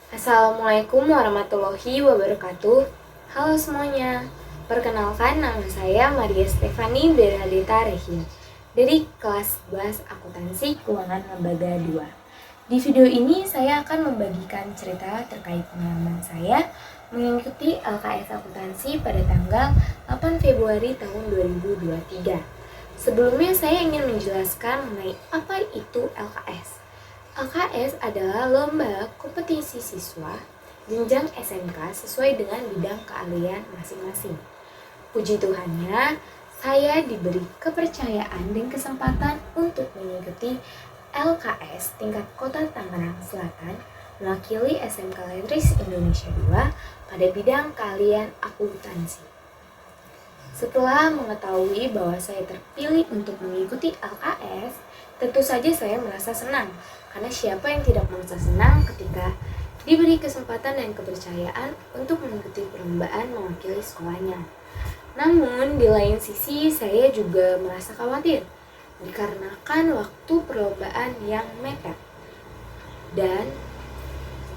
Assalamualaikum warahmatullahi wabarakatuh. Halo semuanya, perkenalkan nama saya Maria Stefani Bernadetta Rehin dari kelas 11 Akuntansi Keuangan Lembaga 2. Di video ini saya akan membagikan cerita terkait pengalaman saya mengikuti LKS Akuntansi pada tanggal 8 Februari tahun 2023. Sebelumnya saya ingin menjelaskan mengenai apa itu LKS. LKS adalah lomba kompetisi siswa jenjang SMK sesuai dengan bidang keahlian masing-masing. Puji Tuhannya, saya diberi kepercayaan dan kesempatan untuk mengikuti LKS tingkat Kota Tangerang Selatan mewakili SMK Letris Indonesia 2 pada bidang keahlian akuntansi. Setelah mengetahui bahwa saya terpilih untuk mengikuti LKS, tentu saja saya merasa senang, karena siapa yang tidak merasa senang ketika diberi kesempatan dan kepercayaan untuk mengikuti perlombaan mewakili sekolahnya. Namun, di lain sisi saya juga merasa khawatir, dikarenakan waktu perlombaan yang mepet. Dan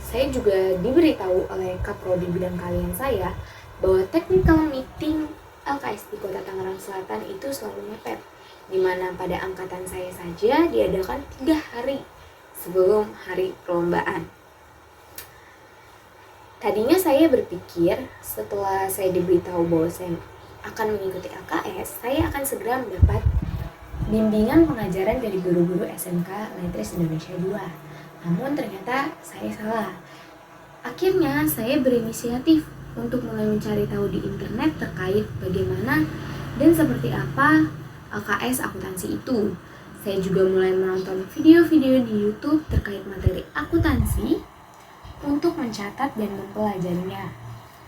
saya juga diberitahu oleh Kaprodi bidang keahlian saya bahwa technical meeting LKS di Kota Tangerang Selatan itu selalu mepet, di mana pada angkatan saya saja diadakan 3 hari sebelum hari perlombaan. Tadinya saya berpikir setelah saya diberitahu bahwa saya akan mengikuti LKS, saya akan segera mendapat bimbingan pengajaran dari guru-guru SMK Letris Indonesia 2. Namun ternyata saya salah. Akhirnya saya berinisiatif untuk mulai mencari tahu di internet terkait bagaimana dan seperti apa LKS akuntansi itu. Saya juga mulai menonton video-video di YouTube terkait materi akuntansi untuk mencatat dan mempelajarinya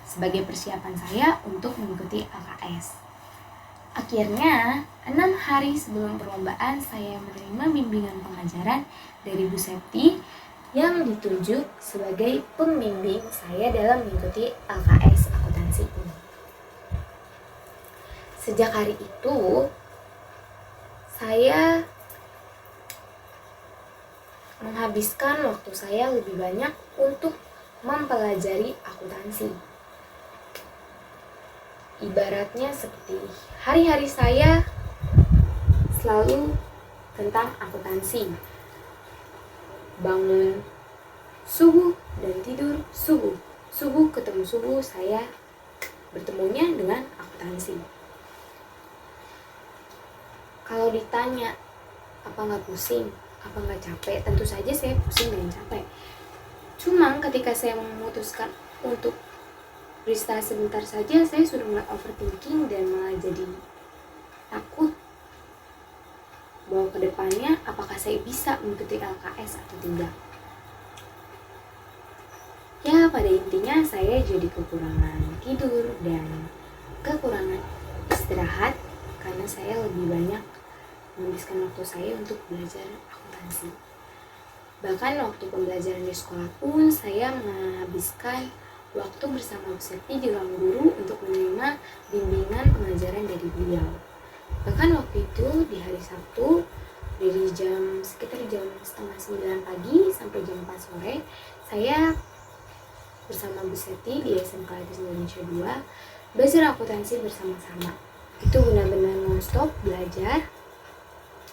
sebagai persiapan saya untuk mengikuti LKS. Akhirnya, 6 hari sebelum perlombaan saya menerima bimbingan pengajaran dari Bu Septi yang ditunjuk sebagai pembimbing saya dalam mengikuti LKS akuntansi ini. Sejak hari itu, saya menghabiskan waktu saya lebih banyak untuk mempelajari akuntansi. Ibaratnya seperti hari-hari saya selalu tentang akuntansi. Bangun subuh dan tidur subuh. Subuh ketemu subuh, saya bertemunya dengan akuntansi. Kalau ditanya, apa nggak pusing, apa nggak capek? Tentu saja saya pusing dan capek. Cuma ketika saya memutuskan untuk beristirahat sebentar saja, saya sudah mulai overthinking dan malah jadi takut bahwa kedepannya apakah saya bisa mengikuti LKS atau tidak. Ya, pada intinya saya jadi kekurangan tidur dan kekurangan istirahat karena saya lebih banyak menghabiskan waktu saya untuk belajar akuntansi. Bahkan waktu pembelajaran di sekolah pun saya menghabiskan waktu bersama Bu Septi di ruang guru untuk menerima bimbingan pengajaran dari beliau. Bahkan waktu itu di hari Sabtu dari sekitar jam 8:30 pagi sampai jam 4 sore saya bersama Bu Septi di SMK Letris Indonesia 2 belajar akuntansi bersama-sama. Itu benar-benar non-stop belajar.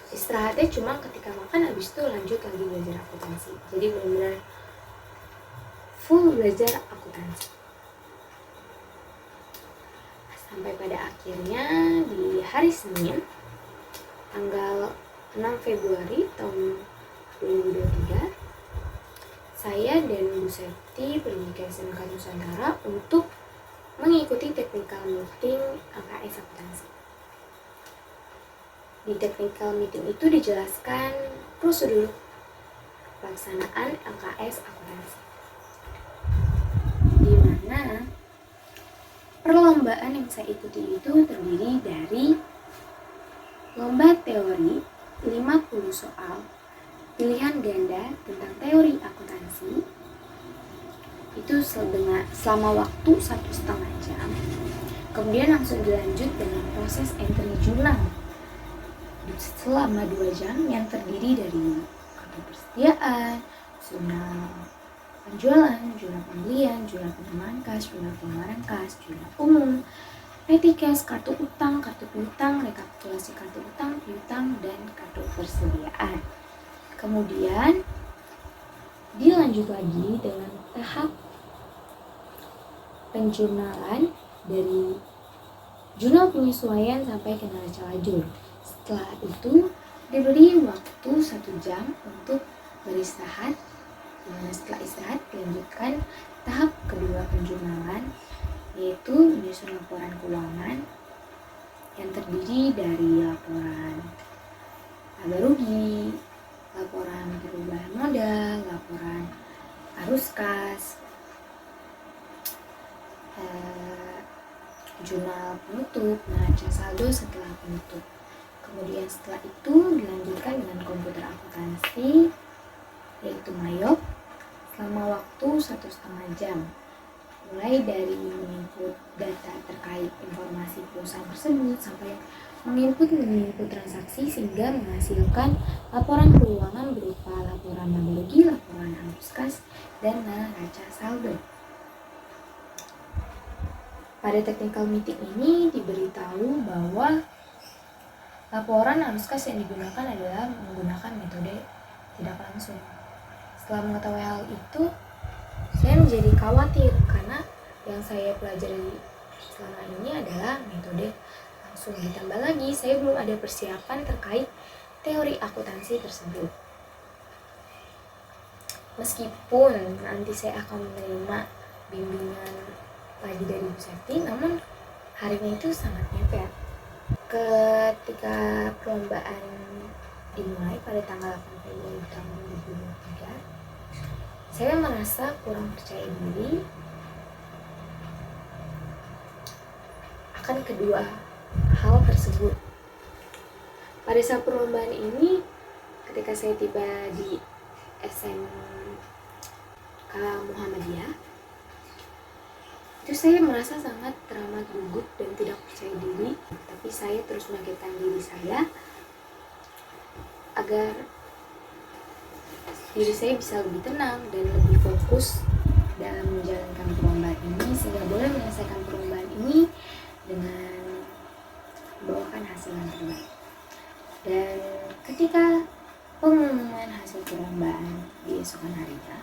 Istirahatnya cuma ketika makan, habis itu lanjut lagi belajar akuntansi. Jadi benar-benar full belajar akuntansi. Sampai pada akhirnya di hari Senin tanggal 6 Februari tahun 2023 saya dan Bu Septi pergi ke SMK Nusantara untuk mengikuti technical meeting LKS akuntansi. Di technical meeting itu dijelaskan prosedur pelaksanaan LKS akuntansi, di mana perlombaan yang saya ikuti itu terdiri dari lomba teori 50 soal pilihan ganda tentang teori akuntansi itu selama waktu 1,5 jam. Kemudian langsung dilanjut dengan proses entry jurnal selama 2 jam yang terdiri dari kartu persediaan, jurnal penjualan, jurnal pembelian, jurnal penerimaan kas, jurnal pengeluaran kas, jurnal umum, petty cash, kartu utang, kartu piutang, rekapitulasi kartu utang, piutang, dan kartu persediaan. Kemudian dilanjut lagi dengan tahap penjurnalan dari jurnal penyesuaian sampai ke neraca lajur. Setelah itu diberi waktu 1 jam untuk beristirahat. Dimana setelah istirahat dilanjutkan tahap kedua penjurnalan, yaitu menyusun laporan keuangan yang terdiri dari laporan laba rugi, laporan perubahan modal, laporan arus kas, jurnal penutup, neraca saldo setelah penutup. Kemudian setelah itu dilanjutkan dengan komputer akuntansi, yaitu Mayop, selama waktu 1,5 jam. Mulai dari menginput data terkait informasi perusahaan tersebut sampai menginput transaksi sehingga menghasilkan laporan keuangan berupa laporan laba rugi, laporan arus kas, dan neraca saldo. Pada technical meeting ini diberitahu bahwa laporan arus kas yang digunakan adalah menggunakan metode tidak langsung. Setelah mengetahui hal itu, saya menjadi khawatir karena yang saya pelajari selama ini adalah metode langsung. Ditambah lagi, saya belum ada persiapan terkait teori akuntansi tersebut. Meskipun nanti saya akan menerima bimbingan lagi dari Bu Septi, namun harinya itu sangat mepet. Ketika perlombaan dimulai pada tanggal 8 Februari tahun 2023, saya merasa kurang percaya diri akan kedua hal tersebut. Pada saat perlombaan ini, ketika saya tiba di SMK Muhammadiyah, itu saya merasa sangat teramat gugup dan tidak percaya diri. Tapi saya terus meyakinkan diri saya agar diri saya bisa lebih tenang dan lebih fokus dalam menjalankan perlombaan ini, sehingga boleh menyelesaikan perlombaan ini dengan membawakan hasil yang terbaik. Dan ketika pengumuman hasil perlombaan di esokan harinya,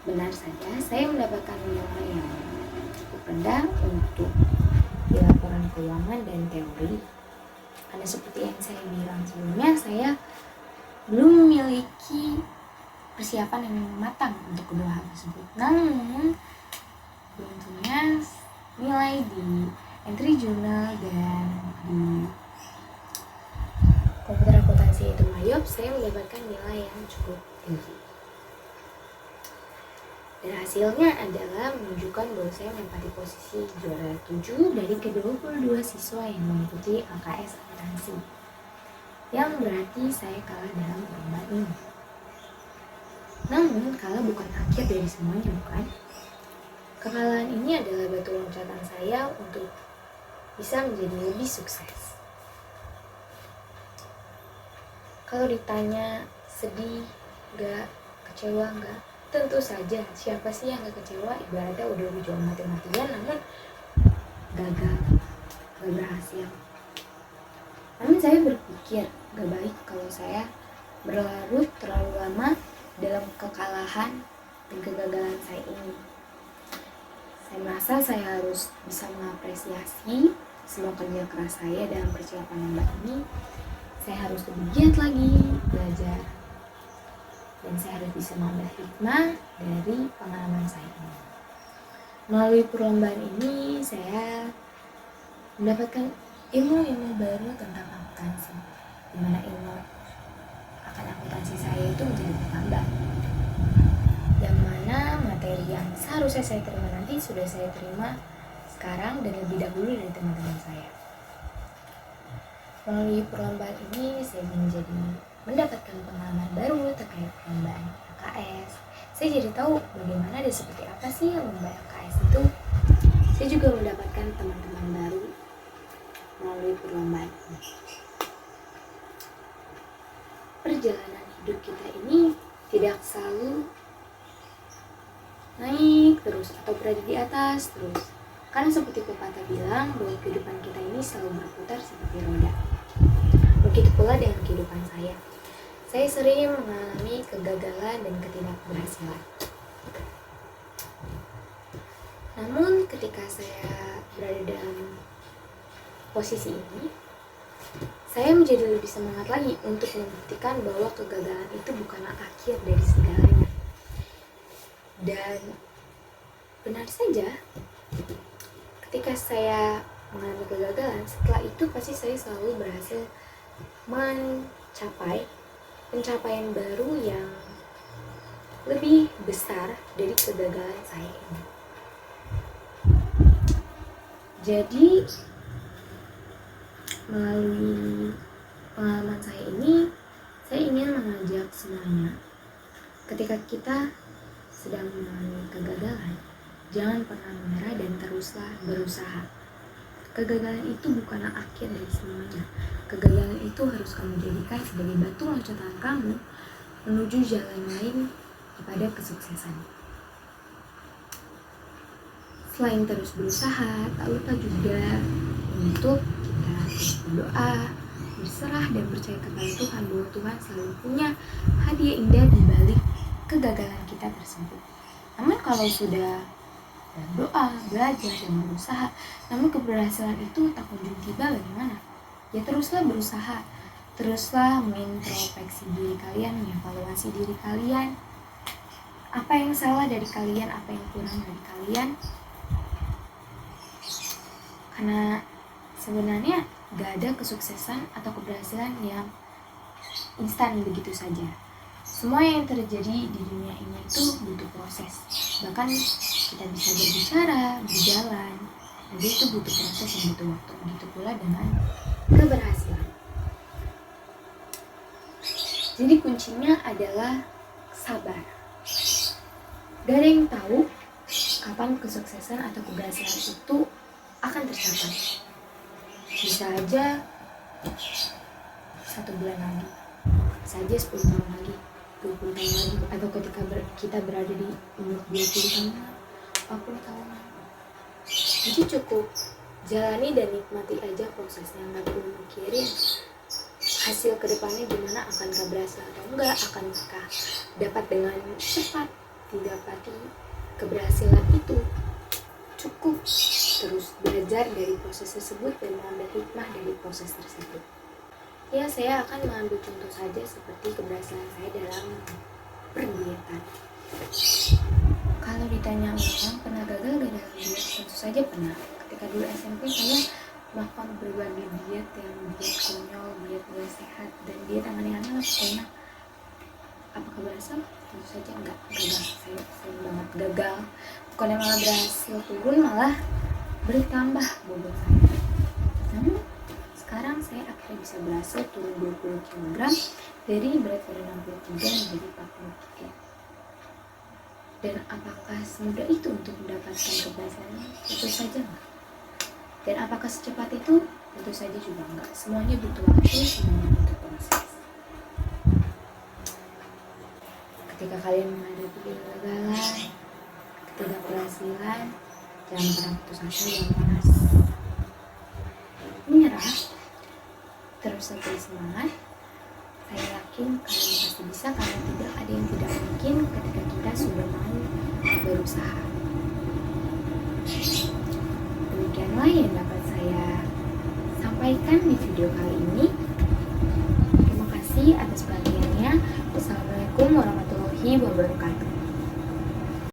benar saja saya mendapatkan nilai yang cukup rendah untuk di laporan keuangan dan teori. Karena seperti yang saya bilang sebelumnya, saya belum memiliki persiapan yang matang untuk kedua hal tersebut. Namun beruntungnya nilai di entry journal dan di komputer akuntansi itu Mayop, saya mendapatkan nilai yang cukup tinggi. Dan hasilnya adalah menunjukkan bahwa saya menempati posisi juara 7 dari ke-22 siswa yang mengikuti LKS akuntansi, yang berarti saya kalah dalam perlombaan ini. Namun kalah bukan akhir dari semuanya, bukan? Kekalahan ini adalah batu loncatan saya untuk bisa menjadi lebih sukses. Kalau ditanya sedih gak, kecewa gak, tentu saja, siapa sih yang gak kecewa? Ibaratnya udah berjuang mati-matian namun gagal, gak berhasil. Namun saya berpikir gak baik kalau saya berlarut terlalu lama dalam kekalahan dan kegagalan saya ini. Saya merasa saya harus bisa mengapresiasi semua kerja keras saya dalam persiapan lomba ini. Saya harus lebih giat lagi belajar, dan saya harus bisa mengambil hikmah dari pengalaman saya ini. Melalui perlombaan ini, saya mendapatkan ilmu-ilmu baru tentang akuntansi, di mana ilmu akan akuntansi saya itu menjadi bertambah. Yang mana materi yang seharusnya saya terima nanti sudah saya terima sekarang dan lebih dahulu dari teman-teman saya. Melalui perlombaan ini, saya mendapatkan pengalaman baru terkait perlombaan LKS. Saya jadi tahu bagaimana dan seperti apa sih lomba LKS itu. Saya juga mendapatkan teman-teman baru melalui perlombaan ini. Perjalanan hidup kita ini tidak selalu terus atau berada di atas terus. Karena seperti pepatah bilang bahwa kehidupan kita ini selalu berputar seperti roda. Begitu pula dengan kehidupan saya. Saya sering mengalami kegagalan dan ketidakberhasilan. Namun ketika saya berada dalam posisi ini, saya menjadi lebih semangat lagi untuk membuktikan bahwa kegagalan itu bukanlah akhir dari segalanya. Dan benar saja, ketika saya mengalami kegagalan, setelah itu pasti saya selalu berhasil mencapai pencapaian baru yang lebih besar dari kegagalan saya ini. Jadi melalui pengalaman saya ini, saya ingin mengajak semuanya, ketika kita sedang mengalami kegagalan, jangan pernah menyerah dan teruslah berusaha. Kegagalan itu bukanlah akhir dari semuanya. Kegagalan itu harus kamu jadikan sebagai batu loncatan kamu menuju jalan lain kepada kesuksesan. Selain terus berusaha, tak lupa juga untuk kita berdoa, berserah dan percaya kepada Tuhan bahwa Tuhan selalu punya hadiah indah di balik kegagalan kita tersebut. Namun kalau sudah berdoa, belajar, dan berusaha, namun keberhasilan itu tak kunjung tiba, bagaimana? Ya teruslah berusaha, teruslah mengintrospeksi diri kalian, mengevaluasi diri kalian, apa yang salah dari kalian, apa yang kurang dari kalian. Karena sebenarnya gak ada kesuksesan atau keberhasilan yang instan begitu saja. Semua yang terjadi di dunia ini itu butuh proses. Bahkan kita bisa berbicara, berjalan, jadi itu butuh proses yang butuh waktu. Begitu pula dengan keberhasilan. Jadi kuncinya adalah sabar. Gak ada yang tahu kapan kesuksesan atau keberhasilan itu akan tercapai. Bisa aja 1 bulan lagi, bisa aja 10 tahun lagi, 20 tahun lagi, atau ketika kita berada di umur 20 tahun, 40 tahun. Jadi cukup jalani dan nikmati aja prosesnya, nggak perlu mikirin hasil kedepannya gimana, akankah berhasil atau enggak, akankah dapat dengan cepat didapati keberhasilan itu. Cukup terus belajar dari proses tersebut dan mengambil hikmah dari proses tersebut. Ya, saya akan mengambil contoh saja seperti keberhasilan saya dalam berdietan. Kalau ditanya orang pernah gagal gak dalam diet, tentu saja pernah. Ketika dulu SMP saya melakukan berbagai diet, yang diet konyol, diet gak sehat, dan diet yang aneh-aneh lah pokoknya. Apakah berhasil? Tentu saja enggak, gagal. Saya sering banget gagal. Bukannya malah berhasil turun, malah bertambah bobot saya. Namun sekarang saya akhirnya bisa berhasil turun 20 kg dari berat badan 63 menjadi 43. Dan apakah semudah itu untuk mendapatkan keberhasilan? Tentu saja enggak. Dan apakah secepat itu? Tentu saja juga enggak. Semuanya butuh waktu, semuanya butuh proses. Ketika kalian menghadapi kegagalan, ketidakberhasilan, jangan pernah putus asa, jangan pernah menyerah, terus tetap semangat. Saya yakin kalian pasti bisa, karena tidak ada yang tidak mungkin ketika kita sudah mau berusaha. Demikianlah yang dapat saya sampaikan di video kali ini. Terima kasih atas perhatiannya. Wassalamualaikum warahmatullahi wabarakatuh.